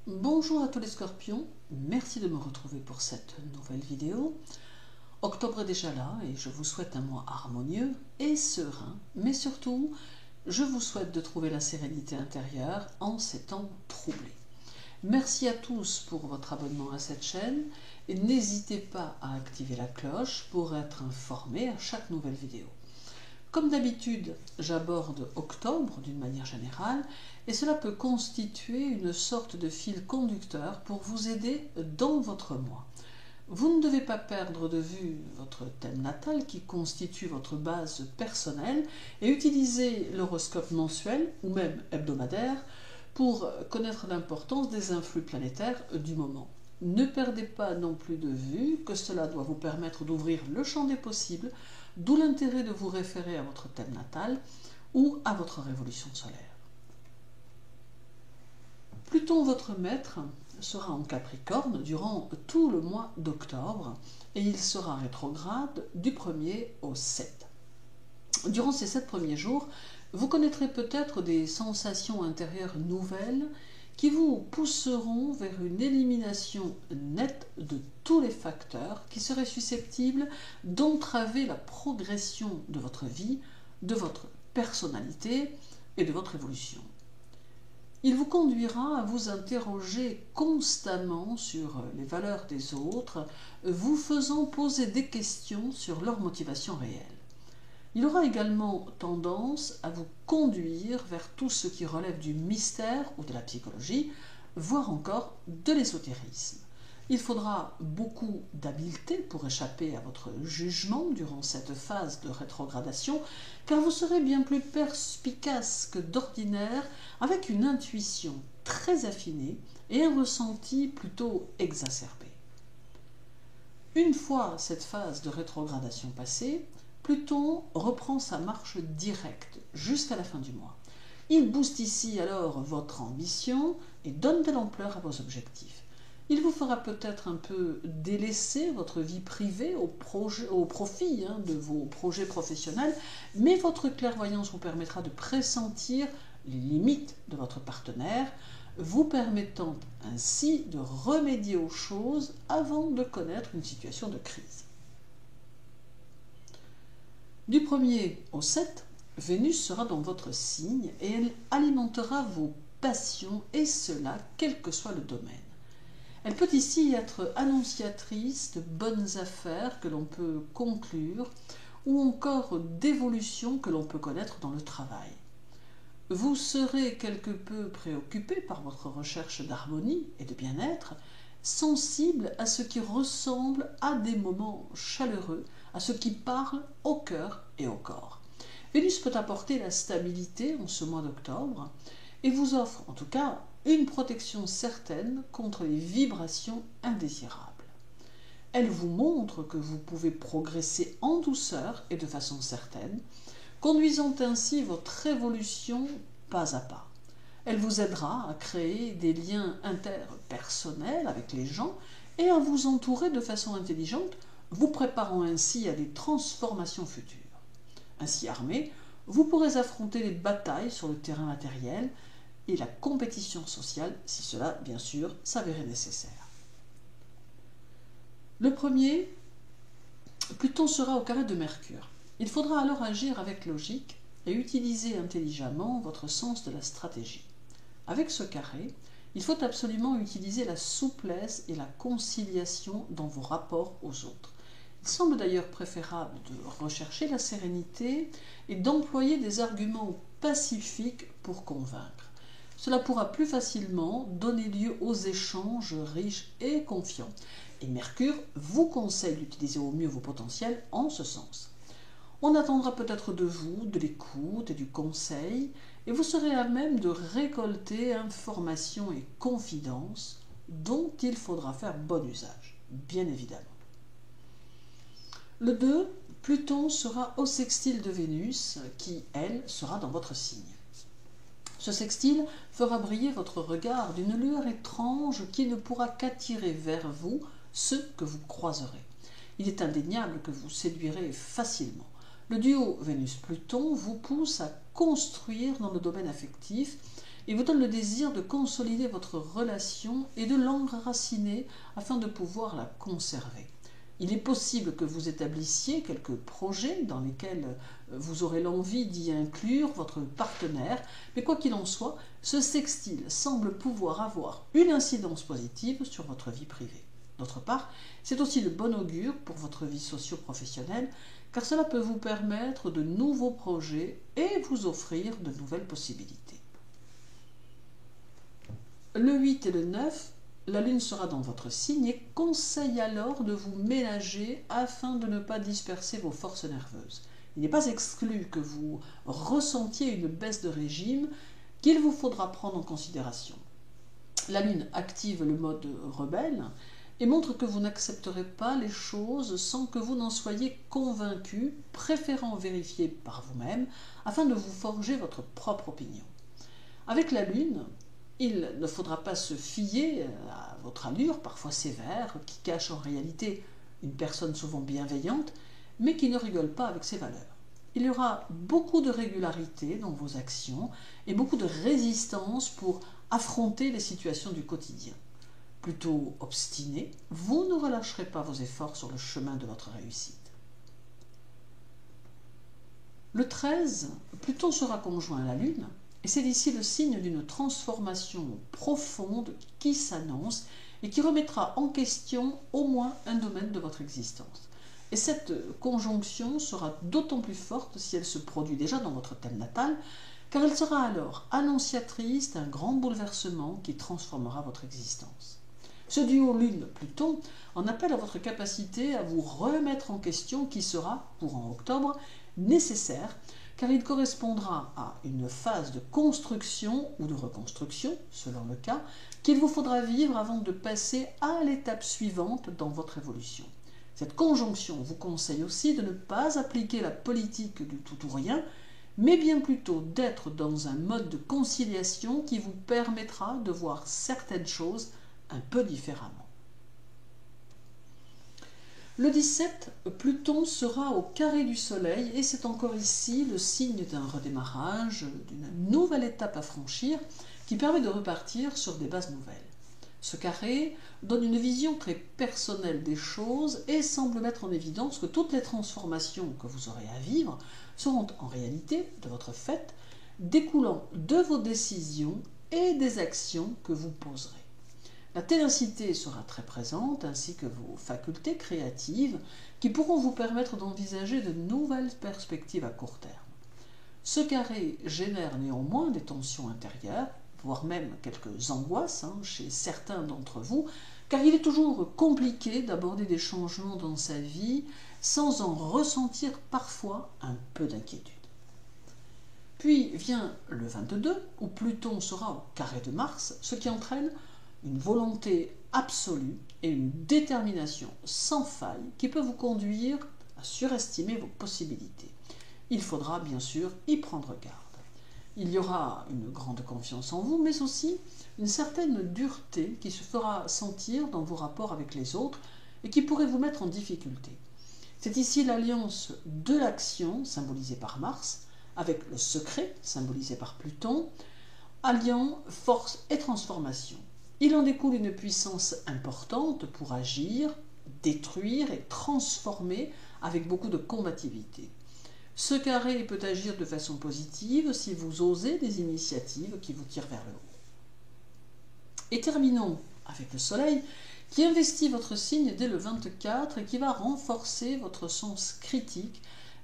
Bonjour à tous les scorpions, merci de me retrouver pour cette nouvelle vidéo. Octobre est déjà là et je vous souhaite un mois harmonieux et serein, mais surtout, je vous souhaite de trouver la sérénité intérieure en ces temps troublés. Merci à tous pour votre abonnement à cette chaîne et n'hésitez pas à activer la cloche pour être informé à chaque nouvelle vidéo. Comme d'habitude, j'aborde octobre d'une manière générale et cela peut constituer une sorte de fil conducteur pour vous aider dans votre mois. Vous ne devez pas perdre de vue votre thème natal qui constitue votre base personnelle et utiliser l'horoscope mensuel ou même hebdomadaire pour connaître l'importance des influx planétaires du moment. Ne perdez pas non plus de vue que cela doit vous permettre d'ouvrir le champ des possibles, d'où l'intérêt de vous référer à votre thème natal ou à votre révolution solaire. Pluton, votre maître, sera en Capricorne durant tout le mois d'octobre et il sera rétrograde du 1er au 7. Durant ces 7 premiers jours, vous connaîtrez peut-être des sensations intérieures nouvelles qui vous pousseront vers une élimination nette de tous les facteurs qui seraient susceptibles d'entraver la progression de votre vie, de votre personnalité et de votre évolution. Il vous conduira à vous interroger constamment sur les valeurs des autres, vous faisant poser des questions sur leur motivation réelle. Il aura également tendance à vous conduire vers tout ce qui relève du mystère ou de la psychologie, voire encore de l'ésotérisme. Il faudra beaucoup d'habileté pour échapper à votre jugement durant cette phase de rétrogradation, car vous serez bien plus perspicace que d'ordinaire, avec une intuition très affinée et un ressenti plutôt exacerbé. Une fois cette phase de rétrogradation passée, Pluton reprend sa marche directe jusqu'à la fin du mois. Il booste ici alors votre ambition et donne de l'ampleur à vos objectifs. Il vous fera peut-être un peu délaisser votre vie privée au profit de vos projets professionnels, mais votre clairvoyance vous permettra de pressentir les limites de votre partenaire, vous permettant ainsi de remédier aux choses avant de connaître une situation de crise. Du 1er au 7, Vénus sera dans votre signe et elle alimentera vos passions, et cela quel que soit le domaine. Elle peut ici être annonciatrice de bonnes affaires que l'on peut conclure ou encore d'évolutions que l'on peut connaître dans le travail. Vous serez quelque peu préoccupé par votre recherche d'harmonie et de bien-être, sensible à ce qui ressemble à des moments chaleureux, à ce qui parle au cœur et au corps. Vénus peut apporter la stabilité en ce mois d'octobre et vous offre en tout cas une protection certaine contre les vibrations indésirables. Elle vous montre que vous pouvez progresser en douceur et de façon certaine, conduisant ainsi votre évolution pas à pas. Elle vous aidera à créer des liens interpersonnels avec les gens et à vous entourer de façon intelligente, vous préparant ainsi à des transformations futures. Ainsi armé, vous pourrez affronter les batailles sur le terrain matériel et la compétition sociale, si cela, bien sûr, s'avérait nécessaire. Le 1er, Pluton sera au carré de Mercure. Il faudra alors agir avec logique et utiliser intelligemment votre sens de la stratégie. Avec ce carré, il faut absolument utiliser la souplesse et la conciliation dans vos rapports aux autres. Il semble d'ailleurs préférable de rechercher la sérénité et d'employer des arguments pacifiques pour convaincre. Cela pourra plus facilement donner lieu aux échanges riches et confiants. Et Mercure vous conseille d'utiliser au mieux vos potentiels en ce sens. On attendra peut-être de vous de l'écoute et du conseil, et vous serez à même de récolter informations et confidences dont il faudra faire bon usage, bien évidemment. Le 2, Pluton sera au sextile de Vénus, qui, elle, sera dans votre signe. Ce sextile fera briller votre regard d'une lueur étrange qui ne pourra qu'attirer vers vous ceux que vous croiserez. Il est indéniable que vous séduirez facilement. Le duo Vénus-Pluton vous pousse à construire dans le domaine affectif Il vous donne le désir de consolider votre relation et de l'enraciner afin de pouvoir la conserver. Il est possible que vous établissiez quelques projets dans lesquels vous aurez l'envie d'y inclure votre partenaire, mais quoi qu'il en soit, ce sextile semble pouvoir avoir une incidence positive sur votre vie privée. D'autre part, c'est aussi de bon augure pour votre vie socio-professionnelle, car cela peut vous permettre de nouveaux projets et vous offrir de nouvelles possibilités. Le 8 et le 9, la Lune sera dans votre signe et conseille alors de vous ménager afin de ne pas disperser vos forces nerveuses. Il n'est pas exclu que vous ressentiez une baisse de régime qu'il vous faudra prendre en considération. La Lune active le mode rebelle et montre que vous n'accepterez pas les choses sans que vous n'en soyez convaincu, préférant vérifier par vous-même afin de vous forger votre propre opinion. Avec la Lune, il ne faudra pas se fier à votre allure, parfois sévère, qui cache en réalité une personne souvent bienveillante, mais qui ne rigole pas avec ses valeurs. Il y aura beaucoup de régularité dans vos actions et beaucoup de résistance pour affronter les situations du quotidien. Plutôt obstiné, vous ne relâcherez pas vos efforts sur le chemin de votre réussite. Le 13, Pluton sera conjoint à la Lune, et c'est ici le signe d'une transformation profonde qui s'annonce et qui remettra en question au moins un domaine de votre existence. Et cette conjonction sera d'autant plus forte si elle se produit déjà dans votre thème natal, car elle sera alors annonciatrice d'un grand bouleversement qui transformera votre existence. Ce duo Lune-Pluton en appelle à votre capacité à vous remettre en question qui sera, courant octobre, nécessaire, car il correspondra à une phase de construction ou de reconstruction, selon le cas, qu'il vous faudra vivre avant de passer à l'étape suivante dans votre évolution. Cette conjonction vous conseille aussi de ne pas appliquer la politique du tout ou rien, mais bien plutôt d'être dans un mode de conciliation qui vous permettra de voir certaines choses un peu différemment. Le 17, Pluton sera au carré du Soleil et c'est encore ici le signe d'un redémarrage, d'une nouvelle étape à franchir qui permet de repartir sur des bases nouvelles. Ce carré donne une vision très personnelle des choses et semble mettre en évidence que toutes les transformations que vous aurez à vivre seront en réalité de votre fait, découlant de vos décisions et des actions que vous poserez. La ténacité sera très présente, ainsi que vos facultés créatives qui pourront vous permettre d'envisager de nouvelles perspectives à court terme. Ce carré génère néanmoins des tensions intérieures, voire même quelques angoisses chez certains d'entre vous, car il est toujours compliqué d'aborder des changements dans sa vie sans en ressentir parfois un peu d'inquiétude. Puis vient le 22, où Pluton sera au carré de Mars, ce qui entraîne une volonté absolue et une détermination sans faille qui peut vous conduire à surestimer vos possibilités. Il faudra bien sûr y prendre garde. Il y aura une grande confiance en vous, mais aussi une certaine dureté qui se fera sentir dans vos rapports avec les autres et qui pourrait vous mettre en difficulté. C'est ici l'alliance de l'action, symbolisée par Mars, avec le secret, symbolisé par Pluton, alliant force et transformation. Il en découle une puissance importante pour agir, détruire et transformer avec beaucoup de combativité. Ce carré peut agir de façon positive si vous osez des initiatives qui vous tirent vers le haut. Et terminons avec le Soleil qui investit votre signe dès le 24 et qui va renforcer votre sens critique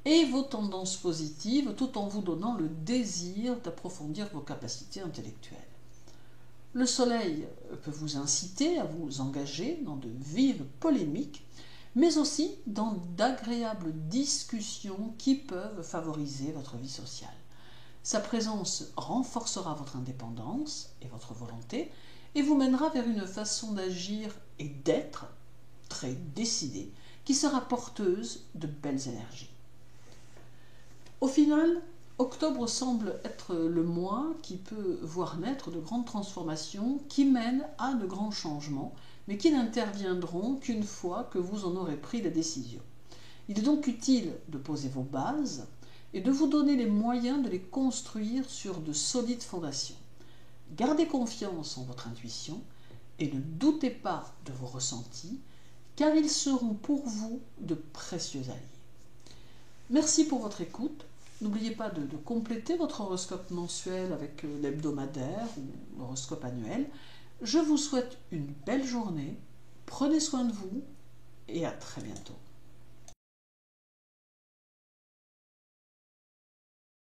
et vos tendances positives tout en vous donnant le désir d'approfondir vos capacités intellectuelles. Le Soleil peut vous inciter à vous engager dans de vives polémiques, mais aussi dans d'agréables discussions qui peuvent favoriser votre vie sociale. Sa présence renforcera votre indépendance et votre volonté et vous mènera vers une façon d'agir et d'être très décidée qui sera porteuse de belles énergies. Au final, octobre semble être le mois qui peut voir naître de grandes transformations qui mènent à de grands changements, mais qui n'interviendront qu'une fois que vous en aurez pris la décision. Il est donc utile de poser vos bases et de vous donner les moyens de les construire sur de solides fondations. Gardez confiance en votre intuition et ne doutez pas de vos ressentis, car ils seront pour vous de précieux alliés. Merci pour votre écoute. N'oubliez pas de compléter votre horoscope mensuel avec l'hebdomadaire ou l'horoscope annuel. Je vous souhaite une belle journée, prenez soin de vous et à très bientôt.